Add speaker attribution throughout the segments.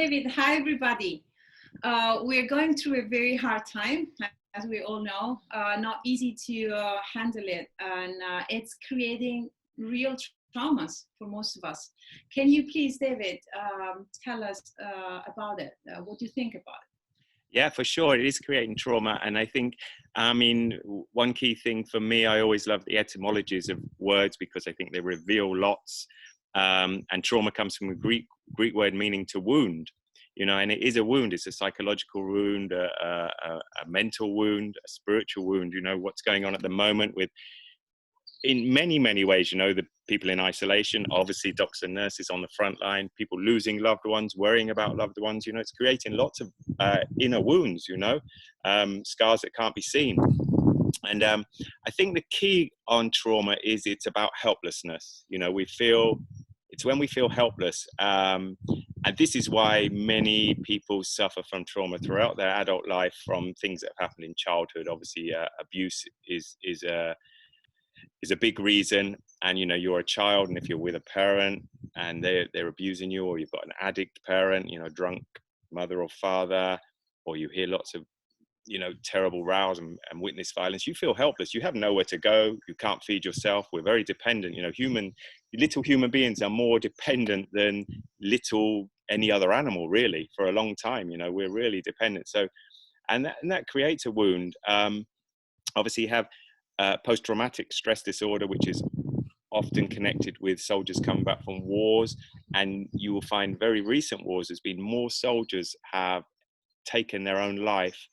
Speaker 1: David. Hi, everybody. We're going through a very hard time, as we all know. Not easy to handle it, and it's creating real traumas for most of us. Can you please, David, tell us about it? What do you think about it?
Speaker 2: Yeah, for sure. It is creating trauma. And I think, one key thing for me, I always love the etymologies of words because I think they reveal lots. And trauma comes from a Greek word meaning to wound, and it is a wound. It's a psychological wound, a mental wound, a spiritual wound, what's going on at the moment with, in many, many ways, the people in isolation, obviously doctors and nurses on the front line, people losing loved ones, worrying about loved ones, it's creating lots of inner wounds, scars that can't be seen. And I think the key on trauma is it's about helplessness. It's when we feel helpless. And this is why many people suffer from trauma throughout their adult life from things that have happened in childhood. Obviously, abuse is a big reason. And you're a child, and if you're with a parent and they're abusing you, or you've got an addict parent, drunk mother or father, or you hear lots of terrible rows and witness violence, you feel helpless. You have nowhere to go. You can't feed yourself. We're very dependent. Little human beings are more dependent than any other animal, really, for a long time. We're really dependent. So, and that creates a wound. Obviously, you have post-traumatic stress disorder, which is often connected with soldiers coming back from wars. And you will find very recent wars, there's been more soldiers have taken their own life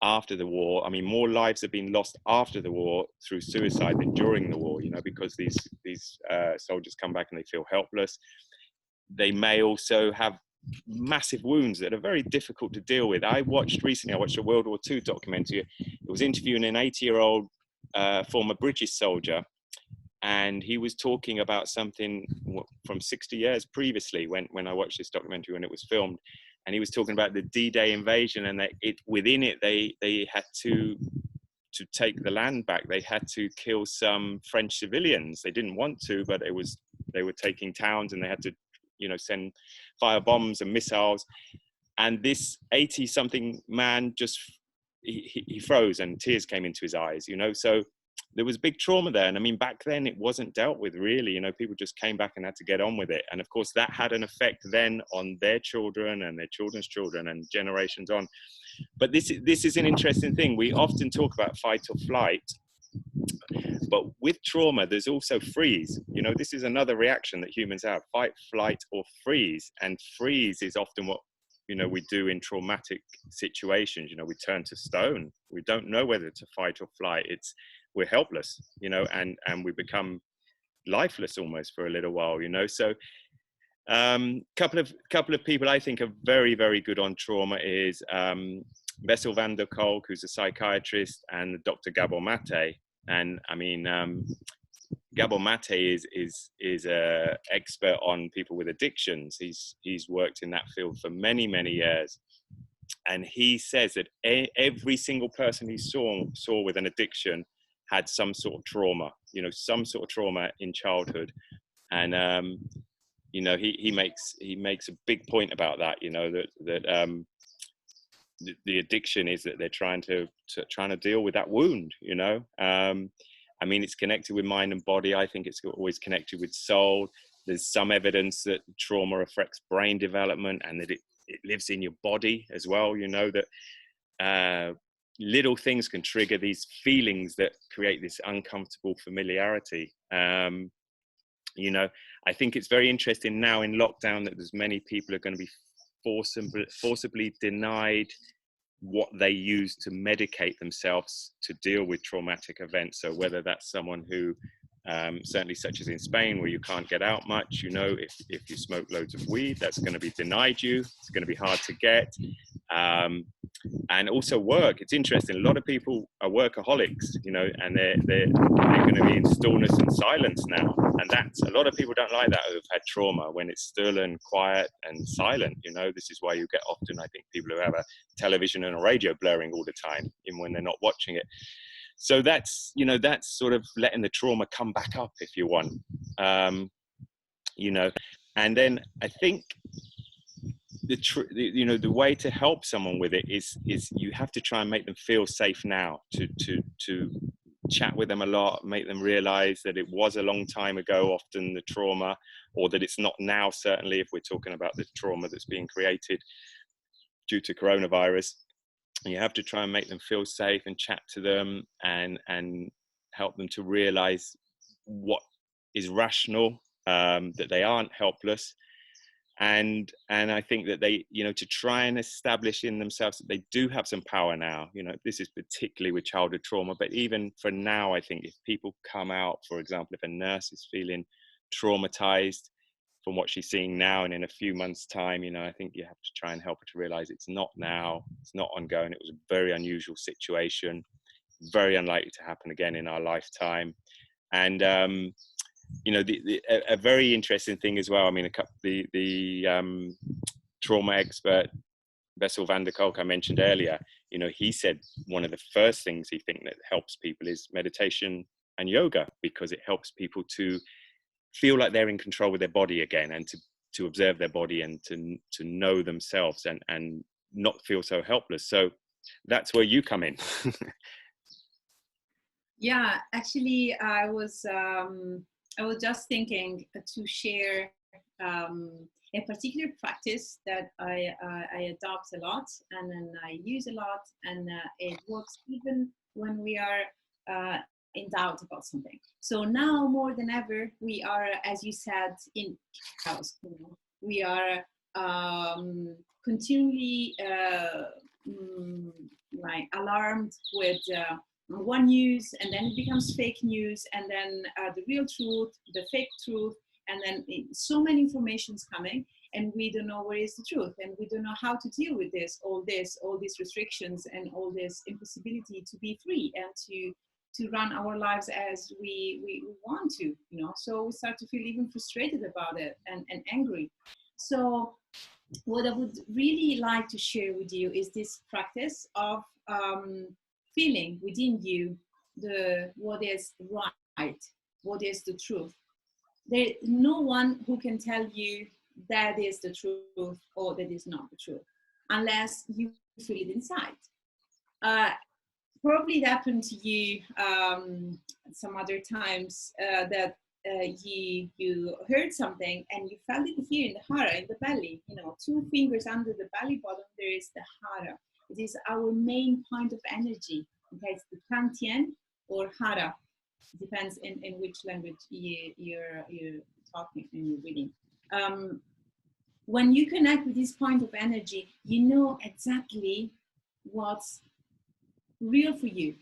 Speaker 2: after the war. I mean, more lives have been lost after the war through suicide than during the war, because these soldiers come back and they feel helpless. They may also have massive wounds that are very difficult to deal with. I watched a World War II documentary. It was interviewing an 80-year-old former British soldier, and he was talking about something from 60 years previously when I watched this documentary when it was filmed. And he was talking about the D-Day invasion, and within it they had to take the land back. They had to kill some French civilians. They didn't want to, but they were taking towns, and they had to send fire bombs and missiles. And this 80-something man just he froze, and tears came into his eyes. So there was big trauma there. And I mean, back then it wasn't dealt with really. People just came back and had to get on with it. And of course that had an effect then on their children and their children's children and generations on. But this is an interesting thing. We often talk about fight or flight, but with trauma there's also freeze. This is another reaction that humans have: fight, flight, or freeze. And freeze is often what we do in traumatic situations. We turn to stone. We don't know whether to fight or flight. We're helpless, and we become lifeless almost for a little while, So couple of people I think are very, very good on trauma is Bessel van der Kolk, who's a psychiatrist, and Dr. Gabor Mate. And I mean, Gabor Mate is a expert on people with addictions. He's worked in that field for many, many years. And he says that every single person he saw with an addiction had some sort of trauma, some sort of trauma in childhood. And, he makes a big point about that, that the addiction is that they're trying to deal with that wound, I mean, it's connected with mind and body. I think it's always connected with soul. There's some evidence that trauma affects brain development and that it lives in your body as well, that little things can trigger these feelings that create this uncomfortable familiarity. I think it's very interesting now in lockdown that there's many people are going to be forcibly denied what they use to medicate themselves to deal with traumatic events. So whether that's someone who, certainly such as in Spain, where you can't get out much, if you smoke loads of weed, that's going to be denied you. It's going to be hard to get. And also work. It's interesting. A lot of people are workaholics, and they're going to be in stillness and silence now. And that's, a lot of people don't like that who've had trauma, when it's still and quiet and silent. This is why you get often, I think, people who have a television and a radio blaring all the time, even when they're not watching it. So that's, that's sort of letting the trauma come back up, if you want, And then I think the way to help someone with it is you have to try and make them feel safe now, to chat with them a lot, make them realize that it was a long time ago, often the trauma, or that it's not now, certainly if we're talking about the trauma that's being created due to coronavirus. And you have to try and make them feel safe and chat to them and help them to realize what is rational, that they aren't helpless. And I think that they, to try and establish in themselves that they do have some power now. This is particularly with childhood trauma, but even for now, I think if people come out, for example, if a nurse is feeling traumatized from what she's seeing now, and in a few months' time, I think you have to try and help her to realize it's not now, it's not ongoing. It was a very unusual situation, very unlikely to happen again in our lifetime. And a very interesting thing as well. I mean, the trauma expert Bessel van der Kolk I mentioned earlier, he said one of the first things he thinks that helps people is meditation and yoga, because it helps people to feel like they're in control with their body again, and to observe their body and to know themselves and not feel so helpless. So that's where you come in.
Speaker 1: Yeah, actually, I was just thinking to share a particular practice that I adopt a lot, and then I use a lot, and it works even when we are in doubt about something. So now more than ever, we are, as you said, in chaos. We are continually like alarmed with one news, and then it becomes fake news, and then the real truth, the fake truth, and then so many informations coming, and we don't know where is the truth, and we don't know how to deal with all these restrictions, and all this impossibility to be free and to run our lives as we want to, so we start to feel even frustrated about it and angry. So what I would really like to share with you is this practice of feeling within you what is right, what is the truth. There's no one who can tell you that is the truth or that is not the truth, unless you feel it inside. Probably it happened to you some other times that you heard something and you felt it here in the hara, in the belly, 2 fingers under the belly button, there is the hara. It is our main point of energy. Okay, it's the Tantien or hara. It depends in which language you're talking and you're reading. When you connect with this point of energy, you know exactly what's real for you.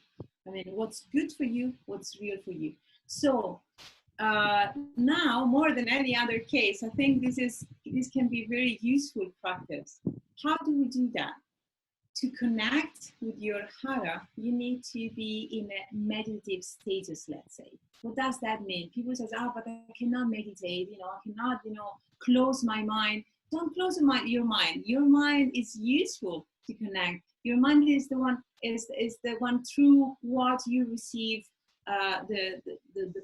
Speaker 1: I mean, what's good for you, what's real for you. So now, more than any other case, I think this can be very useful practice. How do we do that? To connect with your hara, you need to be in a meditative status, let's say. What does that mean? People say, but I cannot meditate, I cannot, close my mind. Don't close your mind. Your mind is useful to connect. Your mind is the one through what you receive the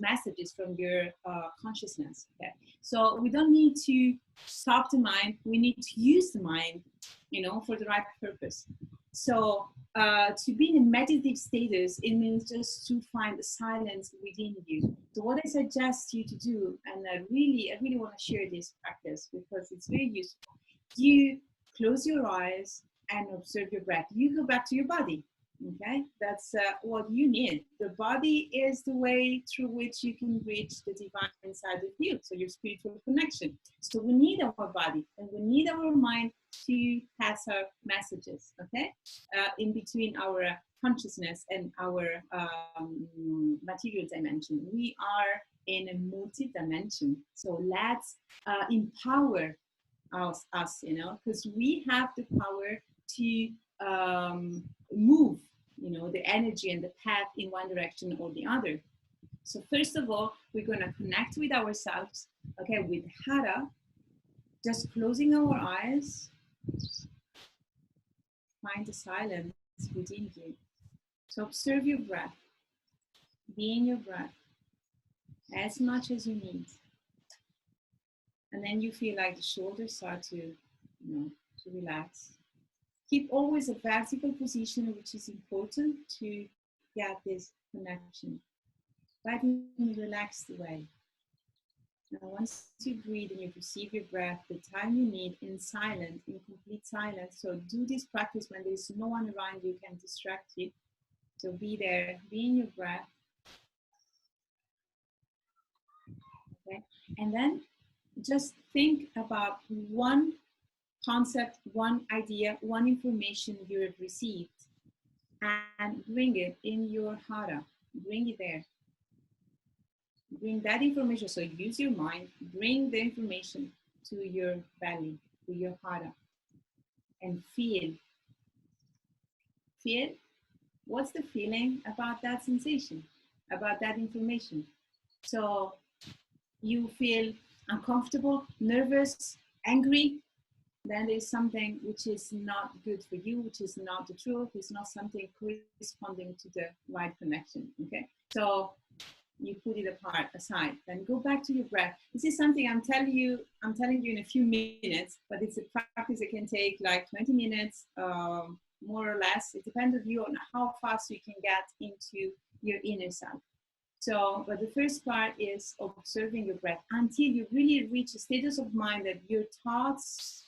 Speaker 1: messages from your consciousness. Okay, so we don't need to stop the mind. We need to use the mind, for the right purpose. So to be in a meditative status, it means just to find the silence within you. So what I suggest you to do, and I really want to share this practice because it's very useful. You close your eyes and observe your breath. You go back to your body. Okay, that's what you need. The body is the way through which you can reach the divine inside of you, so your spiritual connection. So we need our body and we need our mind to pass our messages, okay, in between our consciousness and our material dimension. We are in a multi-dimension, so let's empower us, because we have the power to move, the energy and the path in one direction or the other. So first of all, we're going to connect with ourselves, okay, with hara, just closing our eyes, find the silence within you. So observe your breath, be in your breath as much as you need. And then you feel like the shoulders start to to relax. Keep always a vertical position, which is important to get this connection, but in a relaxed way. Now, once you breathe and you perceive your breath, the time you need in silence, in complete silence. So do this practice when there's no one around you can distract you. So be there, be in your breath. Okay, and then just think about one concept, one idea, one information you have received, and bring it in your hara. Bring it there. Bring that information. So use your mind, bring the information to your belly, to your hara, and feel. Feel. What's the feeling about that sensation, about that information? So you feel uncomfortable, nervous, angry, then there's something which is not good for you, which is not the truth, it's not something corresponding to the right connection. Okay, so you put it apart, aside, then go back to your breath. This is something I'm telling you in a few minutes, but it's a practice that can take like 20 minutes, more or less. It depends on you on how fast you can get into your inner self. So, but the first part is observing your breath until you really reach a status of mind that your thoughts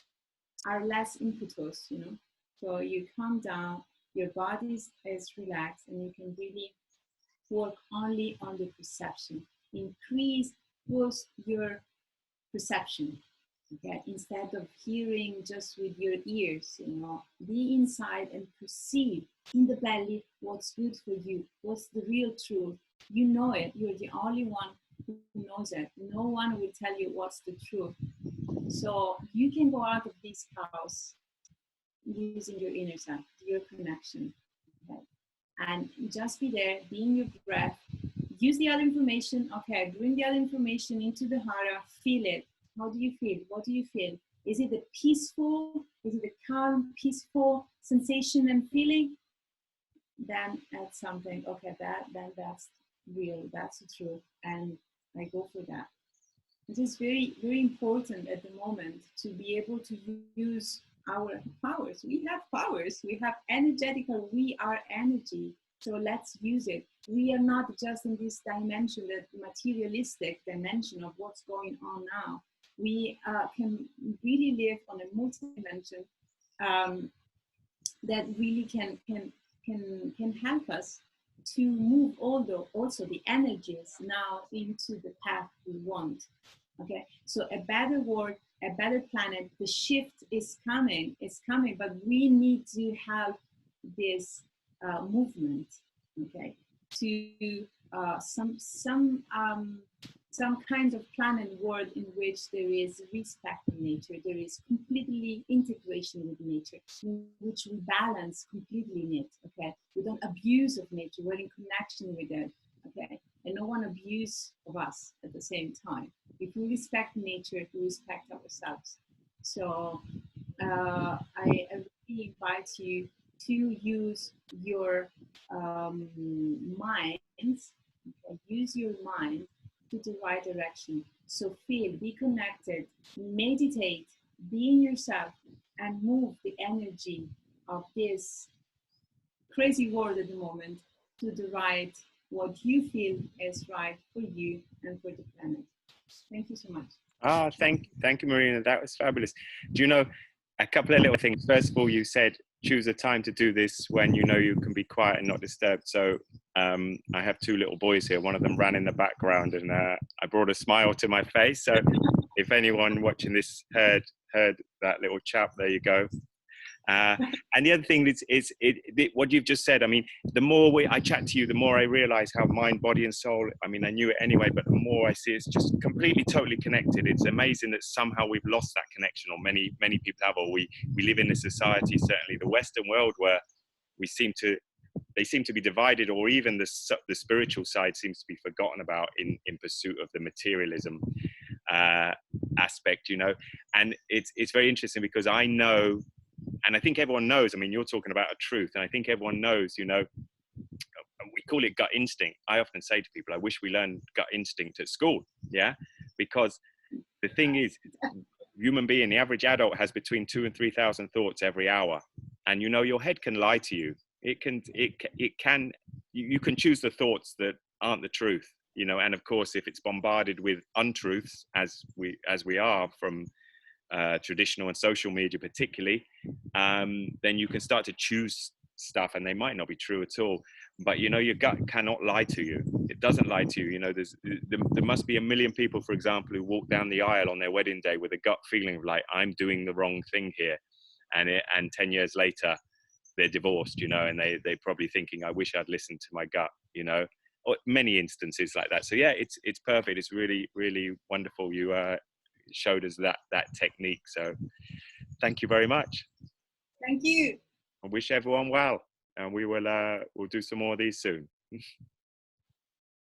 Speaker 1: are less impetuous, So you calm down, your body is relaxed, and you can really work only on the perception. Increase both your perception, okay? Instead of hearing just with your ears, be inside and perceive in the belly what's good for you, what's the real truth. You know it, you're the only one who knows it. No one will tell you what's the truth. So you can go out of this house using your inner self, your connection, okay? And just be there, be in your breath. Use the other information. Okay, bring the other information into the hara. Feel it. How do you feel? What do you feel? Is it a peaceful? Is it a calm, peaceful sensation and feeling? Then add something. Okay, then that's real. That's the truth, and I go for that. It is very, very important at the moment to be able to use our powers. We have powers. We have energetical. We are energy. So let's use it. We are not just in this dimension, that materialistic dimension of what's going on now. We can really live on a multi-dimension that really can help us to move also the energies now into the path we want. Okay, so a better world, a better planet, the shift is coming, but we need to have this movement, okay, to some kind of planet world in which there is respect in nature, there is completely integration with nature, in which we balance completely in it, okay? We don't abuse of nature, we're in connection with it, okay? And no one abuse of us at the same time. If we respect nature, we respect ourselves. So I really invite you to use your minds, okay? Use your mind to the right direction. So feel, be connected, meditate, be in yourself, and move the energy of this crazy world at the moment to the right, what you feel is right for you and for the planet. Thank you so much.
Speaker 2: Thank you, Marina. That was fabulous. Do you know a couple of little things? First of all, you said choose a time to do this when you know you can be quiet and not disturbed. So I have two little boys here. One of them ran in the background, and I brought a smile to my face. So if anyone watching this heard that little chap, there you go. And the other thing is what you've just said. I mean, the more I chat to you, the more I realize how mind, body, and soul, I mean, I knew it anyway, but the more I see it's just completely, totally connected. It's amazing that somehow we've lost that connection, or many people have, or we live in a society, certainly the Western world, where they seem to be divided, or even the spiritual side seems to be forgotten about in pursuit of the materialism aspect, and it's very interesting because I know, and I think everyone knows, I mean, you're talking about a truth, and I think everyone knows, we call it gut instinct. I often say to people, I wish we learned gut instinct at school, yeah? Because the thing is, human being, the average adult, has between 2,000 and 3,000 thoughts every hour. And you know, your head can lie to you. You can choose the thoughts that aren't the truth, you know. And of course, if it's bombarded with untruths, as we are from traditional and social media particularly, then you can start to choose stuff, and they might not be true at all. But you know, your gut cannot lie to you. It doesn't lie to you. You know, there must be 1 million people, for example, who walk down the aisle on their wedding day with a gut feeling of like, I'm doing the wrong thing here, and 10 years later they're divorced, you know, and they're probably thinking, I wish I'd listened to my gut, you know, or many instances like that. So yeah, it's perfect. It's really, really wonderful. You showed us that technique. So thank you very much.
Speaker 1: Thank you.
Speaker 2: I wish everyone well, and we'll do some more of these soon.